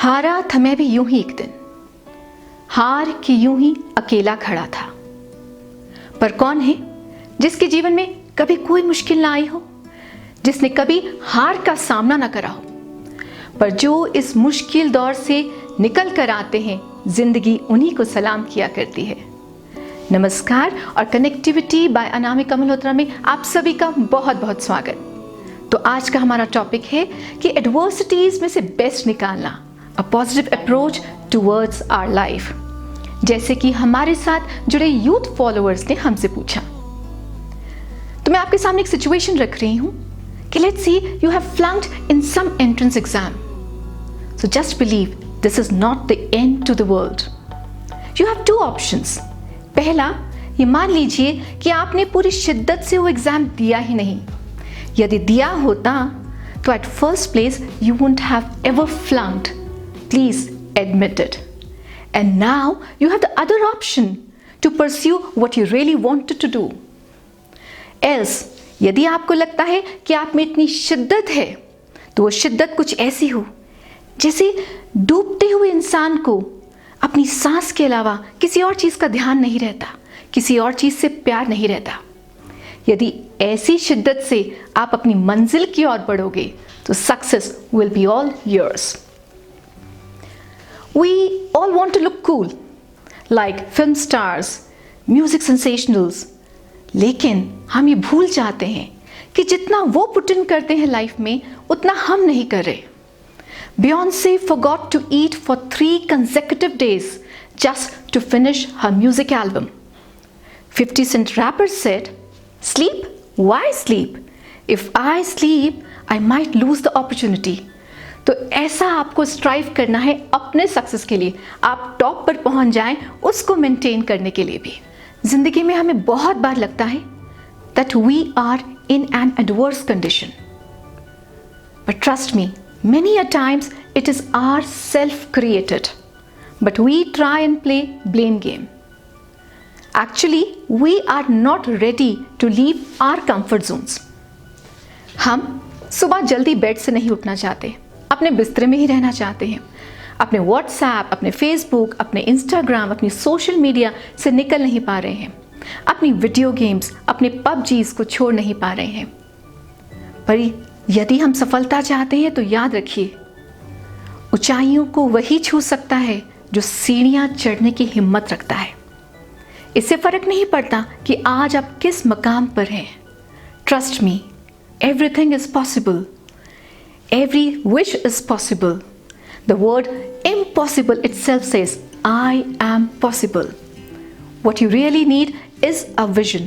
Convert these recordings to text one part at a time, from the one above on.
हारा था मैं भी यूं ही एक दिन, हार के यूं ही अकेला खड़ा था। पर कौन है जिसके जीवन में कभी कोई मुश्किल ना आई हो, जिसने कभी हार का सामना ना करा हो, पर जो इस मुश्किल दौर से निकल कर आते हैं, जिंदगी उन्हीं को सलाम किया करती है। नमस्कार और कनेक्टिविटी बाय अनामिका मल्होत्रा में आप सभी का बहुत बहुत स्वागत। तो आज का हमारा टॉपिक है कि एडवर्सिटीज में से बेस्ट निकालना, a positive approach towards our life. जैसे कि हमारे साथ जुड़े यूथ फॉलोअर्स ने हमसे पूछा, तो मैं आपके सामने एक सिचुएशन रख रही हूं कि let's see you have flunked in some entrance exam, so just believe this is not the end to the world. You have two options. पहला, ये मान लीजिए कि आपने पूरी शिद्दत से वो एग्जाम दिया ही नहीं। यदि दिया होता तो at first place you wouldn't have ever flunked, please admit it. And now you have the other option to pursue what you really wanted to do. Else, यदि आपको लगता है कि आप में इतनी शिद्दत है, तो वो शिद्दत कुछ ऐसी हो जैसे डूबते हुए इंसान को अपनी सांस के अलावा किसी और चीज का ध्यान नहीं रहता, किसी और चीज से प्यार नहीं रहता। यदि ऐसी शिद्दत से आप अपनी मंजिल की ओर बढ़ोगे तो success will be all yours. We all want to look cool, like film stars, music sensationals. लेकिन हम ये भूल जाते हैं कि जितना वो पुट इन करते हैं लाइफ में, उतना हम नहीं कर रहे। Beyoncé forgot to eat for 3 consecutive days just to finish her music album. 50 Cent rapper said, "Sleep? Why sleep? If I sleep, I might lose the opportunity." तो ऐसा आपको स्ट्राइव करना है अपने सक्सेस के लिए, आप टॉप पर पहुंच जाएं, उसको मेंटेन करने के लिए भी। जिंदगी में हमें बहुत बार लगता है that we are in an adverse condition, but trust me, many a times it is our self created, but we try and play blame game. Actually we are not ready to leave our comfort zones. हम सुबह जल्दी bed से नहीं उठना चाहते, अपने बिस्तरे में ही रहना चाहते हैं। अपने व्हाट्सएप, अपने फेसबुक, अपने इंस्टाग्राम, अपनी सोशल मीडिया से निकल नहीं पा रहे हैं। अपनी वीडियो गेम्स, अपने पबजीज को छोड़ नहीं पा रहे हैं। पर यदि हम सफलता चाहते हैं तो याद रखिए, ऊंचाइयों को वही छू सकता है जो सीढ़ियां चढ़ने की हिम्मत रखता है। इससे फर्क नहीं पड़ता कि आज आप किस मकाम पर हैं। Trust me, everything is possible. Every wish is possible. The word impossible itself says, I am possible. What you really need is a vision.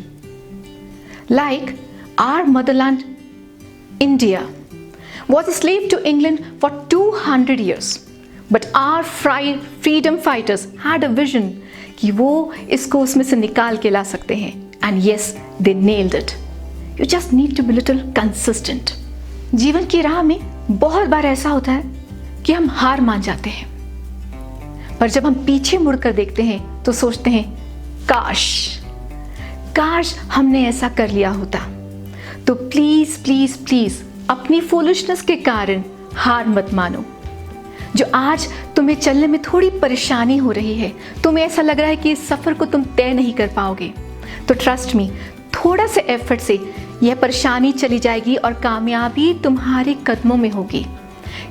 Like our motherland, India, was a slave to England for 200 years. But our freedom fighters had a vision कि वो इसको उसमें से निकाल के ला सकते हैं. And yes, they nailed it. You just need to be little consistent. जीवन की राह में बहुत बार ऐसा होता है कि हम हार मान जाते हैं, पर जब हम पीछे मुड़कर देखते हैं तो सोचते हैं काश हमने ऐसा कर लिया होता। तो प्लीज प्लीज प्लीज अपनी फूलिशनेस के कारण हार मत मानो। जो आज तुम्हें चलने में थोड़ी परेशानी हो रही है, तुम्हें ऐसा लग रहा है कि इस सफर को तुम तय नहीं कर पाओगे, तो ट्रस्ट मी, थोड़ा से एफर्ट से यह परेशानी चली जाएगी और कामयाबी तुम्हारे कदमों में होगी।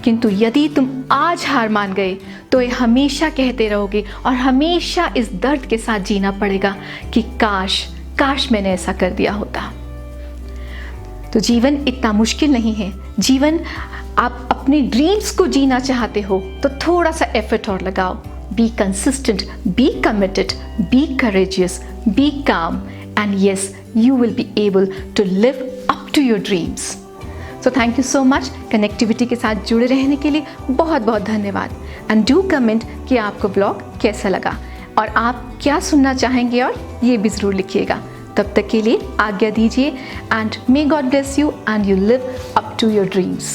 किंतु यदि तुम आज हार मान गए तो ये हमेशा कहते रहोगे और हमेशा इस दर्द के साथ जीना पड़ेगा कि काश मैंने ऐसा कर दिया होता। तो जीवन इतना मुश्किल नहीं है। जीवन, आप अपने ड्रीम्स को जीना चाहते हो तो थोड़ा सा एफर्ट और लगाओ। Be consistent, be committed, be courageous, be calm, and yes, you will be able to live up to your dreams. So thank you so much. Connectivity के साथ जुड़े रहने के लिए बहुत बहुत धन्यवाद। And do comment कि आपको ब्लॉग कैसा लगा और आप क्या सुनना चाहेंगे, और ये भी ज़रूर लिखिएगा। तब तक के लिए आज्ञा दीजिए, and may God bless you and you live up to your dreams.